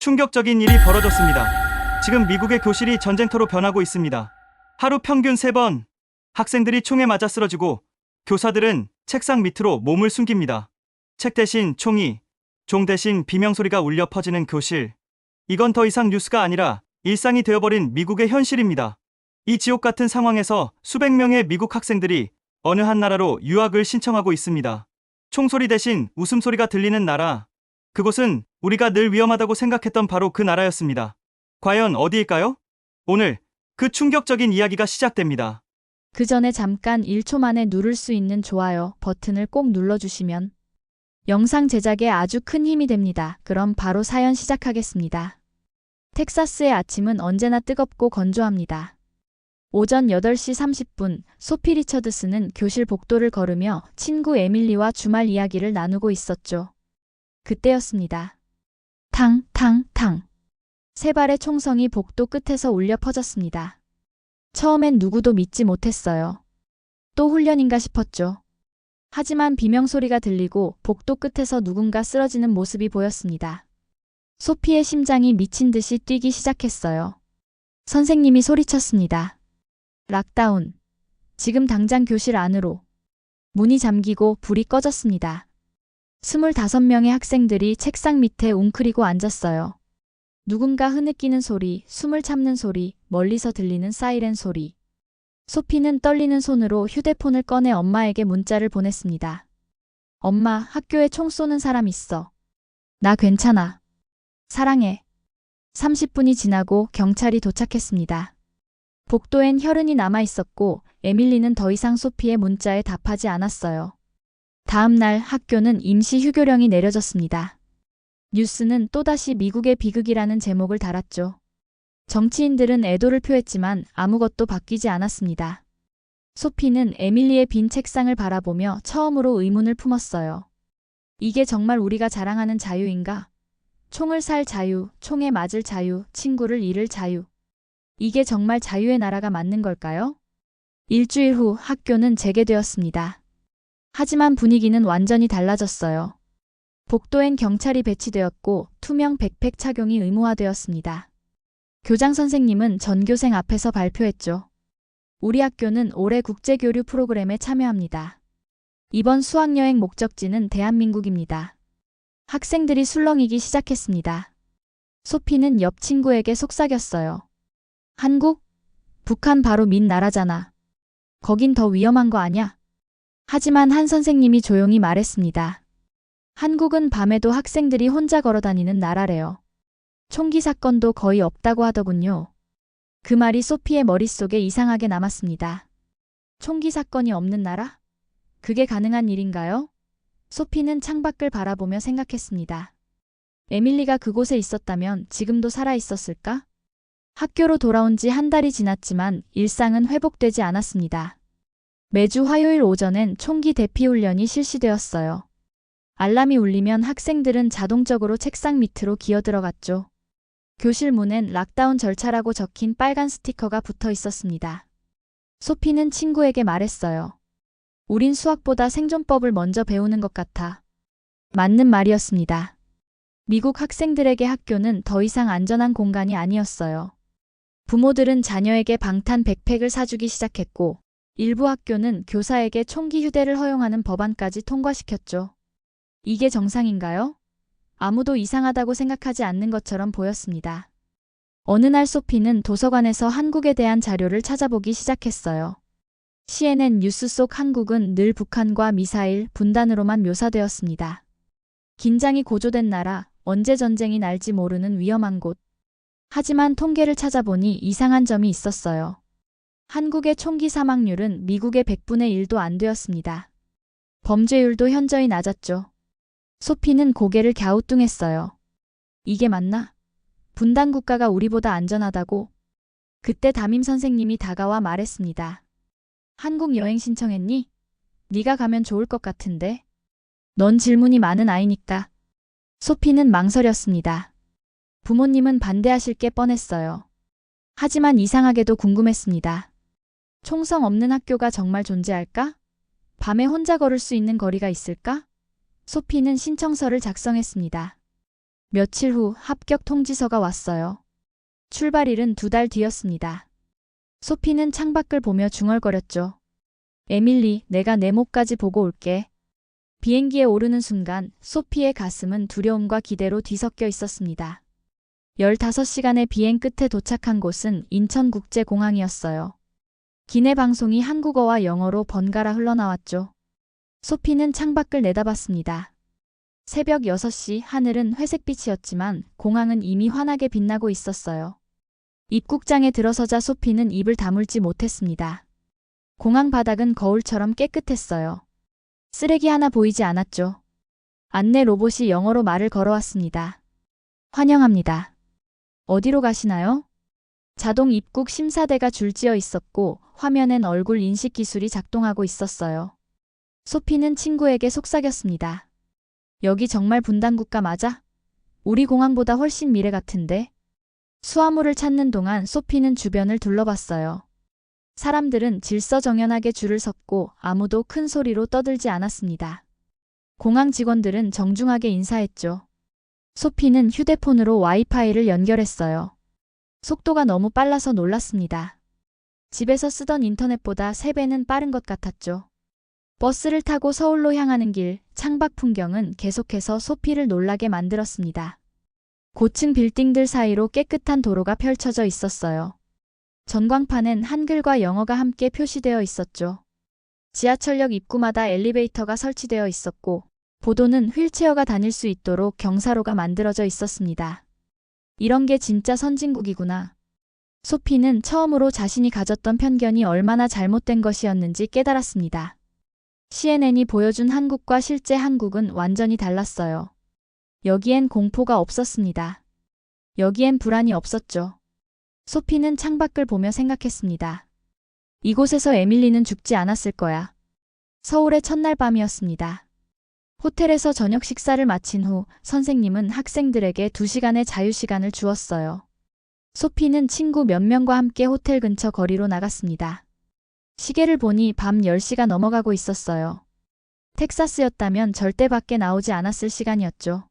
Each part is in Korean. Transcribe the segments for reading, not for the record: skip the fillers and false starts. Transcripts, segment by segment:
충격적인 일이 벌어졌습니다. 지금 미국의 교실이 전쟁터로 변하고 있습니다. 하루 평균 3번 학생들이 총에 맞아 쓰러지고 교사들은 책상 밑으로 몸을 숨깁니다. 책 대신 총이, 종 대신 비명소리가 울려 퍼지는 교실. 이건 더 이상 뉴스가 아니라 일상이 되어버린 미국의 현실입니다. 이 지옥 같은 상황에서 수백 명의 미국 학생들이 어느 한 나라로 유학을 신청하고 있습니다. 총소리 대신 웃음소리가 들리는 나라. 그곳은 우리가 늘 위험하다고 생각했던 바로 그 나라였습니다. 과연 어디일까요? 오늘 그 충격적인 이야기가 시작됩니다. 그 전에 잠깐 1초 만에 누를 수 있는 좋아요 버튼을 꼭 눌러주시면 영상 제작에 아주 큰 힘이 됩니다. 그럼 바로 사연 시작하겠습니다. 텍사스의 아침은 언제나 뜨겁고 건조합니다. 오전 8시 30분, 소피 리처드스는 교실 복도를 걸으며 친구 에밀리와 주말 이야기를 나누고 있었죠. 그때였습니다. 탕, 탕, 탕. 세 발의 총성이 복도 끝에서 울려 퍼졌습니다. 처음엔 누구도 믿지 못했어요. 또 훈련인가 싶었죠. 하지만 비명소리가 들리고 복도 끝에서 누군가 쓰러지는 모습이 보였습니다. 소피의 심장이 미친 듯이 뛰기 시작했어요. 선생님이 소리쳤습니다. 락다운. 지금 당장 교실 안으로. 문이 잠기고 불이 꺼졌습니다. 25명의 학생들이 책상 밑에 웅크리고 앉았어요. 누군가 흐느끼는 소리, 숨을 참는 소리, 멀리서 들리는 사이렌 소리. 소피는 떨리는 손으로 휴대폰을 꺼내 엄마에게 문자를 보냈습니다. 엄마, 학교에 총 쏘는 사람 있어. 나 괜찮아. 사랑해. 30분이 지나고 경찰이 도착했습니다. 복도엔 혈흔이 남아 있었고 에밀리는 더 이상 소피의 문자에 답하지 않았어요. 다음 날 학교는 임시 휴교령이 내려졌습니다. 뉴스는 또다시 미국의 비극이라는 제목을 달았죠. 정치인들은 애도를 표했지만 아무것도 바뀌지 않았습니다. 소피는 에밀리의 빈 책상을 바라보며 처음으로 의문을 품었어요. 이게 정말 우리가 자랑하는 자유인가? 총을 살 자유, 총에 맞을 자유, 친구를 잃을 자유. 이게 정말 자유의 나라가 맞는 걸까요? 일주일 후 학교는 재개되었습니다. 하지만 분위기는 완전히 달라졌어요. 복도엔 경찰이 배치되었고 투명 백팩 착용이 의무화되었습니다. 교장 선생님은 전교생 앞에서 발표했죠. 우리 학교는 올해 국제교류 프로그램에 참여합니다. 이번 수학여행 목적지는 대한민국입니다. 학생들이 술렁이기 시작했습니다. 소피는 옆 친구에게 속삭였어요. 한국? 북한 바로 민 나라잖아. 거긴 더 위험한 거 아냐? 하지만 한 선생님이 조용히 말했습니다. 한국은 밤에도 학생들이 혼자 걸어다니는 나라래요. 총기 사건도 거의 없다고 하더군요. 그 말이 소피의 머릿속에 이상하게 남았습니다. 총기 사건이 없는 나라? 그게 가능한 일인가요? 소피는 창밖을 바라보며 생각했습니다. 에밀리가 그곳에 있었다면 지금도 살아 있었을까? 학교로 돌아온 지 한 달이 지났지만 일상은 회복되지 않았습니다. 매주 화요일 오전엔 총기 대피 훈련이 실시되었어요. 알람이 울리면 학생들은 자동적으로 책상 밑으로 기어들어갔죠. 교실 문엔 락다운 절차라고 적힌 빨간 스티커가 붙어 있었습니다. 소피는 친구에게 말했어요. 우린 수학보다 생존법을 먼저 배우는 것 같아. 맞는 말이었습니다. 미국 학생들에게 학교는 더 이상 안전한 공간이 아니었어요. 부모들은 자녀에게 방탄 백팩을 사주기 시작했고 일부 학교는 교사에게 총기 휴대를 허용하는 법안까지 통과시켰죠. 이게 정상인가요? 아무도 이상하다고 생각하지 않는 것처럼 보였습니다. 어느 날 소피는 도서관에서 한국에 대한 자료를 찾아보기 시작했어요. CNN 뉴스 속 한국은 늘 북한과 미사일, 분단으로만 묘사되었습니다. 긴장이 고조된 나라, 언제 전쟁이 날지 모르는 위험한 곳. 하지만 통계를 찾아보니 이상한 점이 있었어요. 한국의 총기 사망률은 미국의 100분의 1도 안 되었습니다. 범죄율도 현저히 낮았죠. 소피는 고개를 갸우뚱했어요. 이게 맞나? 분단 국가가 우리보다 안전하다고? 그때 담임 선생님이 다가와 말했습니다. 한국 여행 신청했니? 네가 가면 좋을 것 같은데. 넌 질문이 많은 아이니까. 소피는 망설였습니다. 부모님은 반대하실 게 뻔했어요. 하지만 이상하게도 궁금했습니다. 총성 없는 학교가 정말 존재할까? 밤에 혼자 걸을 수 있는 거리가 있을까? 소피는 신청서를 작성했습니다. 며칠 후 합격 통지서가 왔어요. 출발일은 2달 뒤였습니다. 소피는 창밖을 보며 중얼거렸죠. 에밀리, 내가 내 목까지 보고 올게. 비행기에 오르는 순간 소피의 가슴은 두려움과 기대로 뒤섞여 있었습니다. 15시간의 비행 끝에 도착한 곳은 인천국제공항이었어요. 기내 방송이 한국어와 영어로 번갈아 흘러나왔죠. 소피는 창밖을 내다봤습니다. 새벽 6시 하늘은 회색빛이었지만 공항은 이미 환하게 빛나고 있었어요. 입국장에 들어서자 소피는 입을 다물지 못했습니다. 공항 바닥은 거울처럼 깨끗했어요. 쓰레기 하나 보이지 않았죠. 안내 로봇이 영어로 말을 걸어왔습니다. 환영합니다. 어디로 가시나요? 자동 입국 심사대가 줄지어 있었고 화면엔 얼굴 인식 기술이 작동하고 있었어요. 소피는 친구에게 속삭였습니다. 여기 정말 분단국가 맞아? 우리 공항보다 훨씬 미래 같은데? 수화물을 찾는 동안 소피는 주변을 둘러봤어요. 사람들은 질서정연하게 줄을 섰고 아무도 큰 소리로 떠들지 않았습니다. 공항 직원들은 정중하게 인사했죠. 소피는 휴대폰으로 와이파이를 연결했어요. 속도가 너무 빨라서 놀랐습니다. 집에서 쓰던 인터넷보다 3배는 빠른 것 같았죠. 버스를 타고 서울로 향하는 길, 창밖 풍경은 계속해서 소피를 놀라게 만들었습니다. 고층 빌딩들 사이로 깨끗한 도로가 펼쳐져 있었어요. 전광판엔 한글과 영어가 함께 표시되어 있었죠. 지하철역 입구마다 엘리베이터가 설치되어 있었고, 보도는 휠체어가 다닐 수 있도록 경사로가 만들어져 있었습니다. 이런 게 진짜 선진국이구나. 소피는 처음으로 자신이 가졌던 편견이 얼마나 잘못된 것이었는지 깨달았습니다. CNN이 보여준 한국과 실제 한국은 완전히 달랐어요. 여기엔 공포가 없었습니다. 여기엔 불안이 없었죠. 소피는 창밖을 보며 생각했습니다. 이곳에서 에밀리는 죽지 않았을 거야. 서울의 첫날 밤이었습니다. 호텔에서 저녁 식사를 마친 후 선생님은 학생들에게 2시간의 자유시간을 주었어요. 소피는 친구 몇 명과 함께 호텔 근처 거리로 나갔습니다. 시계를 보니 밤 10시가 넘어가고 있었어요. 텍사스였다면 절대 밖에 나오지 않았을 시간이었죠.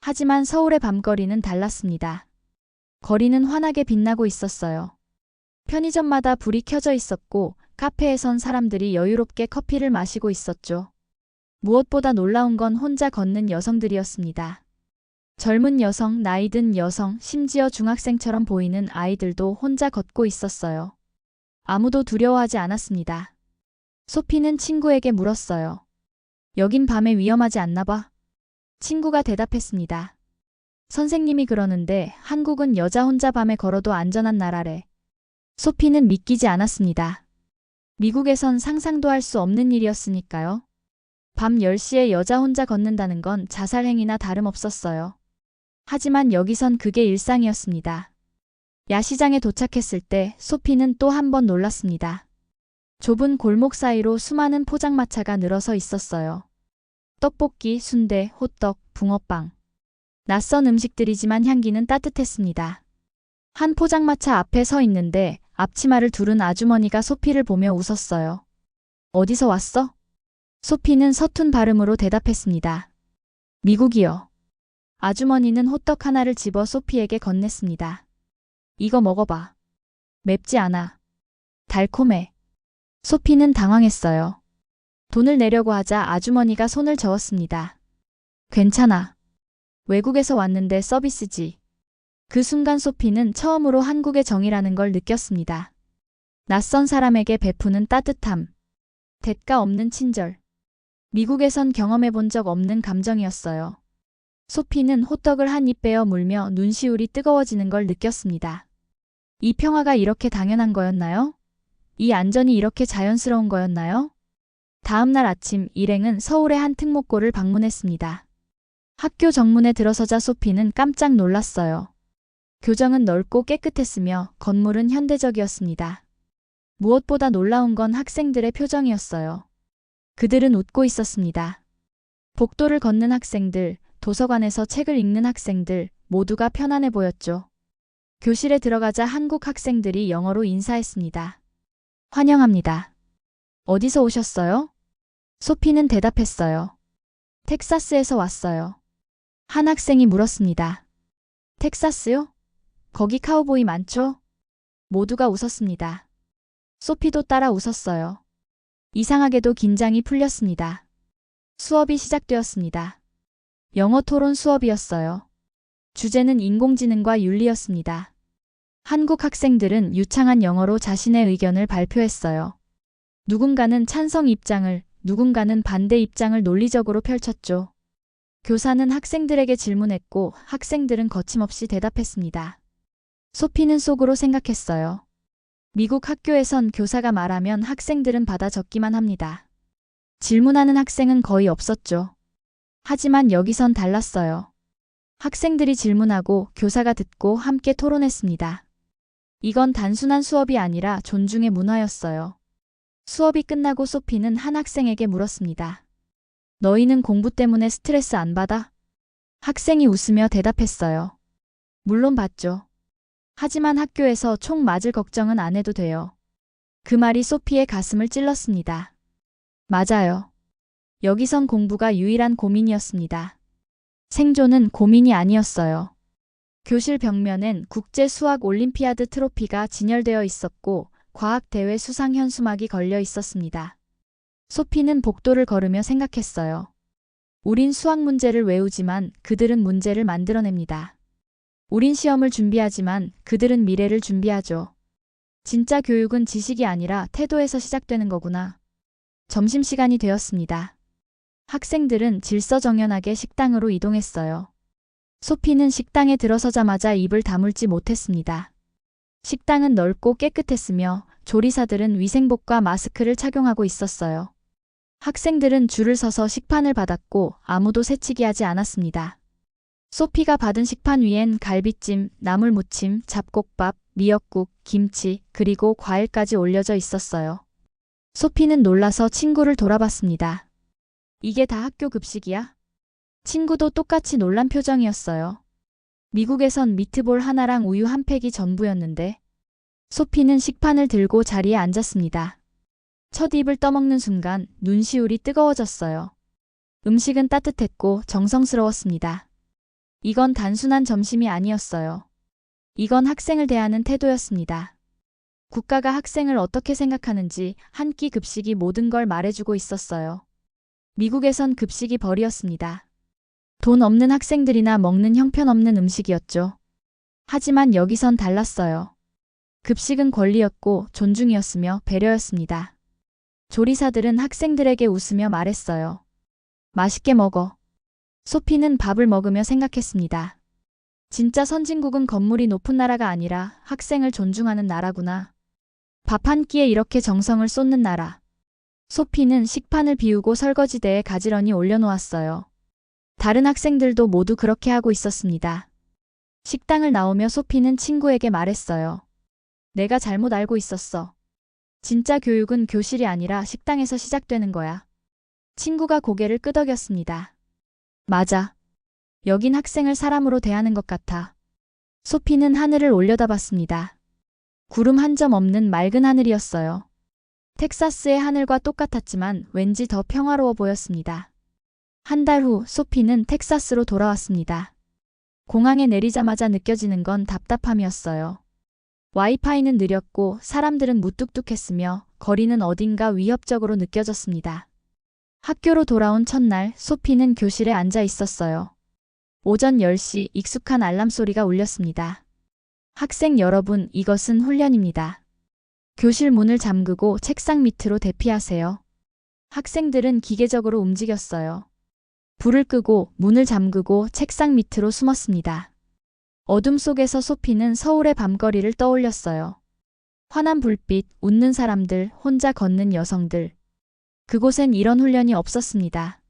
하지만 서울의 밤거리는 달랐습니다. 거리는 환하게 빛나고 있었어요. 편의점마다 불이 켜져 있었고 카페에선 사람들이 여유롭게 커피를 마시고 있었죠. 무엇보다 놀라운 건 혼자 걷는 여성들이었습니다. 젊은 여성, 나이 든 여성, 심지어 중학생처럼 보이는 아이들도 혼자 걷고 있었어요. 아무도 두려워하지 않았습니다. 소피는 친구에게 물었어요. 여긴 밤에 위험하지 않나 봐? 친구가 대답했습니다. 선생님이 그러는데 한국은 여자 혼자 밤에 걸어도 안전한 나라래. 소피는 믿기지 않았습니다. 미국에선 상상도 할 수 없는 일이었으니까요. 밤 10시에 여자 혼자 걷는다는 건 자살 행위나 다름없었어요. 하지만 여기선 그게 일상이었습니다. 야시장에 도착했을 때 소피는 또 한 번 놀랐습니다. 좁은 골목 사이로 수많은 포장마차가 늘어서 있었어요. 떡볶이, 순대, 호떡, 붕어빵. 낯선 음식들이지만 향기는 따뜻했습니다. 한 포장마차 앞에 서 있는데 앞치마를 두른 아주머니가 소피를 보며 웃었어요. 어디서 왔어? 소피는 서툰 발음으로 대답했습니다. 미국이요. 아주머니는 호떡 하나를 집어 소피에게 건넸습니다. 이거 먹어봐. 맵지 않아. 달콤해. 소피는 당황했어요. 돈을 내려고 하자 아주머니가 손을 저었습니다. 괜찮아. 외국에서 왔는데 서비스지. 그 순간 소피는 처음으로 한국의 정이라는 걸 느꼈습니다. 낯선 사람에게 베푸는 따뜻함. 대가 없는 친절. 미국에선 경험해 본 적 없는 감정이었어요. 소피는 호떡을 한 입 베어 물며 눈시울이 뜨거워지는 걸 느꼈습니다. 이 평화가 이렇게 당연한 거였나요? 이 안전이 이렇게 자연스러운 거였나요? 다음 날 아침 일행은 서울의 한 특목고를 방문했습니다. 학교 정문에 들어서자 소피는 깜짝 놀랐어요. 교정은 넓고 깨끗했으며 건물은 현대적이었습니다. 무엇보다 놀라운 건 학생들의 표정이었어요. 그들은 웃고 있었습니다. 복도를 걷는 학생들, 도서관에서 책을 읽는 학생들, 모두가 편안해 보였죠. 교실에 들어가자 한국 학생들이 영어로 인사했습니다. 환영합니다. 어디서 오셨어요? 소피는 대답했어요. 텍사스에서 왔어요. 한 학생이 물었습니다. 텍사스요? 거기 카우보이 많죠? 모두가 웃었습니다. 소피도 따라 웃었어요. 이상하게도 긴장이 풀렸습니다. 수업이 시작되었습니다. 영어 토론 수업이었어요. 주제는 인공지능과 윤리였습니다. 한국 학생들은 유창한 영어로 자신의 의견을 발표했어요. 누군가는 찬성 입장을, 누군가는 반대 입장을 논리적으로 펼쳤죠. 교사는 학생들에게 질문했고 학생들은 거침없이 대답했습니다. 소피는 속으로 생각했어요. 미국 학교에선 교사가 말하면 학생들은 받아 적기만 합니다. 질문하는 학생은 거의 없었죠. 하지만 여기선 달랐어요. 학생들이 질문하고 교사가 듣고 함께 토론했습니다. 이건 단순한 수업이 아니라 존중의 문화였어요. 수업이 끝나고 소피는 한 학생에게 물었습니다. 너희는 공부 때문에 스트레스 안 받아? 학생이 웃으며 대답했어요. 물론 받죠. 하지만 학교에서 총 맞을 걱정은 안 해도 돼요. 그 말이 소피의 가슴을 찔렀습니다. 맞아요. 여기선 공부가 유일한 고민이었습니다. 생존은 고민이 아니었어요. 교실 벽면엔 국제 수학 올림피아드 트로피가 진열되어 있었고 과학대회 수상 현수막이 걸려 있었습니다. 소피는 복도를 걸으며 생각했어요. 우린 수학 문제를 외우지만 그들은 문제를 만들어냅니다. 우린 시험을 준비하지만 그들은 미래를 준비하죠. 진짜 교육은 지식이 아니라 태도에서 시작되는 거구나. 점심시간이 되었습니다. 학생들은 질서정연하게 식당으로 이동했어요. 소피는 식당에 들어서자마자 입을 다물지 못했습니다. 식당은 넓고 깨끗했으며 조리사들은 위생복과 마스크를 착용하고 있었어요. 학생들은 줄을 서서 식판을 받았고 아무도 새치기 하지 않았습니다. 소피가 받은 식판 위엔 갈비찜, 나물무침, 잡곡밥, 미역국, 김치, 그리고 과일까지 올려져 있었어요. 소피는 놀라서 친구를 돌아봤습니다. 이게 다 학교 급식이야? 친구도 똑같이 놀란 표정이었어요. 미국에선 미트볼 하나랑 우유 한 팩이 전부였는데 소피는 식판을 들고 자리에 앉았습니다. 첫 입을 떠먹는 순간 눈시울이 뜨거워졌어요. 음식은 따뜻했고 정성스러웠습니다. 이건 단순한 점심이 아니었어요. 이건 학생을 대하는 태도였습니다. 국가가 학생을 어떻게 생각하는지 한 끼 급식이 모든 걸 말해주고 있었어요. 미국에선 급식이 벌이었습니다. 돈 없는 학생들이나 먹는 형편없는 음식이었죠. 하지만 여기선 달랐어요. 급식은 권리였고 존중이었으며 배려였습니다. 조리사들은 학생들에게 웃으며 말했어요. 맛있게 먹어. 소피는 밥을 먹으며 생각했습니다. 진짜 선진국은 건물이 높은 나라가 아니라 학생을 존중하는 나라구나. 밥 한 끼에 이렇게 정성을 쏟는 나라. 소피는 식판을 비우고 설거지대에 가지런히 올려놓았어요. 다른 학생들도 모두 그렇게 하고 있었습니다. 식당을 나오며 소피는 친구에게 말했어요. 내가 잘못 알고 있었어. 진짜 교육은 교실이 아니라 식당에서 시작되는 거야. 친구가 고개를 끄덕였습니다. 맞아. 여긴 학생을 사람으로 대하는 것 같아. 소피는 하늘을 올려다봤습니다. 구름 한 점 없는 맑은 하늘이었어요. 텍사스의 하늘과 똑같았지만 왠지 더 평화로워 보였습니다. 한 달 후 소피는 텍사스로 돌아왔습니다. 공항에 내리자마자 느껴지는 건 답답함이었어요. 와이파이는 느렸고 사람들은 무뚝뚝했으며 거리는 어딘가 위협적으로 느껴졌습니다. 학교로 돌아온 첫날 소피는 교실에 앉아 있었어요. 오전 10시 익숙한 알람 소리가 울렸습니다. 학생 여러분, 이것은 훈련입니다. 교실 문을 잠그고 책상 밑으로 대피하세요. 학생들은 기계적으로 움직였어요. 불을 끄고 문을 잠그고 책상 밑으로 숨었습니다. 어둠 속에서 소피는 서울의 밤거리를 떠올렸어요. 환한 불빛, 웃는 사람들, 혼자 걷는 여성들. 그곳엔 이런 훈련이 없었습니다.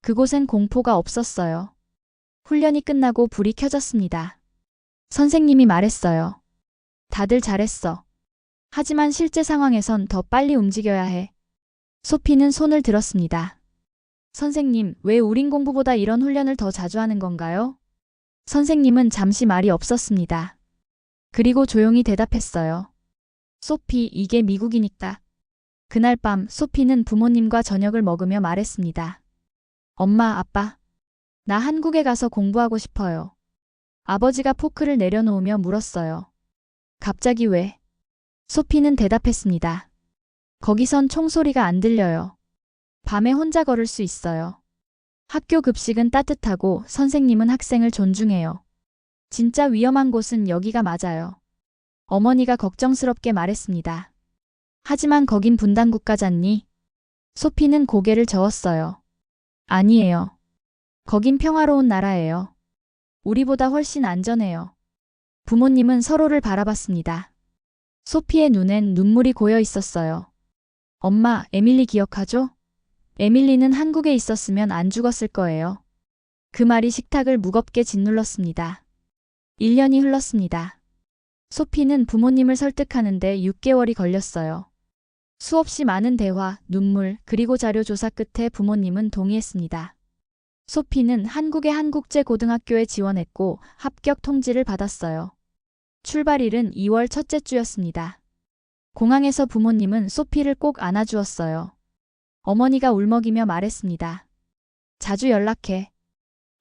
그곳엔 공포가 없었어요. 훈련이 끝나고 불이 켜졌습니다. 선생님이 말했어요. 다들 잘했어. 하지만 실제 상황에선 더 빨리 움직여야 해. 소피는 손을 들었습니다. 선생님, 왜 우린 공부보다 이런 훈련을 더 자주 하는 건가요? 선생님은 잠시 말이 없었습니다. 그리고 조용히 대답했어요. 소피, 이게 미국이니까. 그날 밤 소피는 부모님과 저녁을 먹으며 말했습니다. 엄마, 아빠. 나 한국에 가서 공부하고 싶어요. 아버지가 포크를 내려놓으며 물었어요. 갑자기 왜? 소피는 대답했습니다. 거기선 총소리가 안 들려요. 밤에 혼자 걸을 수 있어요. 학교 급식은 따뜻하고 선생님은 학생을 존중해요. 진짜 위험한 곳은 여기가 맞아요. 어머니가 걱정스럽게 말했습니다. 하지만 거긴 분단국가잖니? 소피는 고개를 저었어요. 아니에요. 거긴 평화로운 나라예요. 우리보다 훨씬 안전해요. 부모님은 서로를 바라봤습니다. 소피의 눈엔 눈물이 고여 있었어요. 엄마, 에밀리 기억하죠? 에밀리는 한국에 있었으면 안 죽었을 거예요. 그 말이 식탁을 무겁게 짓눌렀습니다. 1년이 흘렀습니다. 소피는 부모님을 설득하는데 6개월이 걸렸어요. 수없이 많은 대화, 눈물, 그리고 자료 조사 끝에 부모님은 동의했습니다. 소피는 한국의 한국제고등학교에 지원했고 합격 통지를 받았어요. 출발일은 2월 첫째 주였습니다. 공항에서 부모님은 소피를 꼭 안아주었어요. 어머니가 울먹이며 말했습니다. 자주 연락해.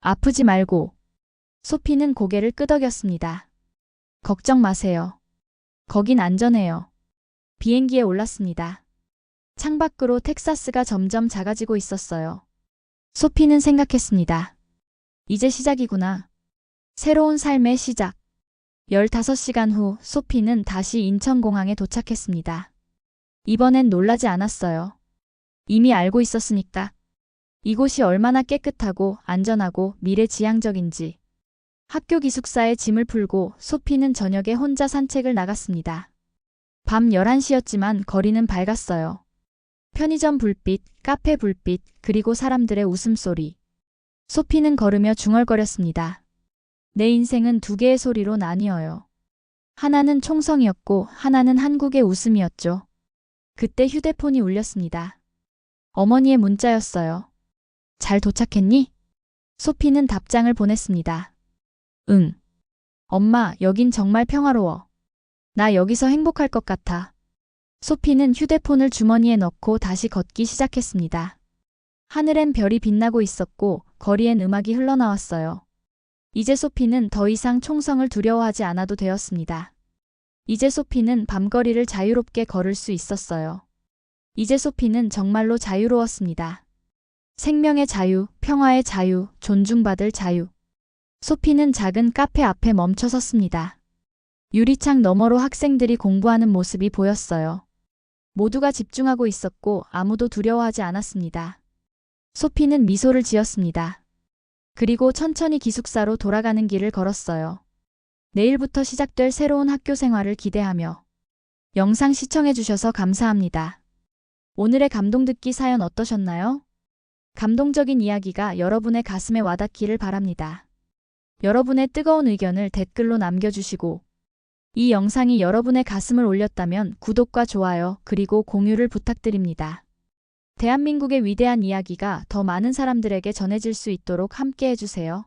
아프지 말고. 소피는 고개를 끄덕였습니다. 걱정 마세요. 거긴 안전해요. 비행기에 올랐습니다. 창밖으로 텍사스가 점점 작아지고 있었어요. 소피는 생각했습니다. 이제 시작이구나. 새로운 삶의 시작. 15시간 후 소피는 다시 인천공항에 도착했습니다. 이번엔 놀라지 않았어요. 이미 알고 있었으니까. 이곳이 얼마나 깨끗하고 안전하고 미래지향적인지. 학교 기숙사에 짐을 풀고 소피는 저녁에 혼자 산책을 나갔습니다. 밤 11시였지만 거리는 밝았어요. 편의점 불빛, 카페 불빛, 그리고 사람들의 웃음소리. 소피는 걸으며 중얼거렸습니다. 내 인생은 두 개의 소리로 나뉘어요. 하나는 총성이었고 하나는 한국의 웃음이었죠. 그때 휴대폰이 울렸습니다. 어머니의 문자였어요. 잘 도착했니? 소피는 답장을 보냈습니다. 응. 엄마, 여긴 정말 평화로워. 나 여기서 행복할 것 같아. 소피는 휴대폰을 주머니에 넣고 다시 걷기 시작했습니다. 하늘엔 별이 빛나고 있었고 거리엔 음악이 흘러나왔어요. 이제 소피는 더 이상 총성을 두려워하지 않아도 되었습니다. 이제 소피는 밤거리를 자유롭게 걸을 수 있었어요. 이제 소피는 정말로 자유로웠습니다. 생명의 자유, 평화의 자유, 존중받을 자유. 소피는 작은 카페 앞에 멈춰 섰습니다. 유리창 너머로 학생들이 공부하는 모습이 보였어요. 모두가 집중하고 있었고 아무도 두려워하지 않았습니다. 소피는 미소를 지었습니다. 그리고 천천히 기숙사로 돌아가는 길을 걸었어요. 내일부터 시작될 새로운 학교 생활을 기대하며. 영상 시청해주셔서 감사합니다. 오늘의 감동 듣기 사연 어떠셨나요? 감동적인 이야기가 여러분의 가슴에 와닿기를 바랍니다. 여러분의 뜨거운 의견을 댓글로 남겨주시고 이 영상이 여러분의 가슴을 울렸다면 구독과 좋아요 그리고 공유를 부탁드립니다. 대한민국의 위대한 이야기가 더 많은 사람들에게 전해질 수 있도록 함께 해주세요.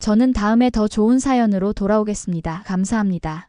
저는 다음에 더 좋은 사연으로 돌아오겠습니다. 감사합니다.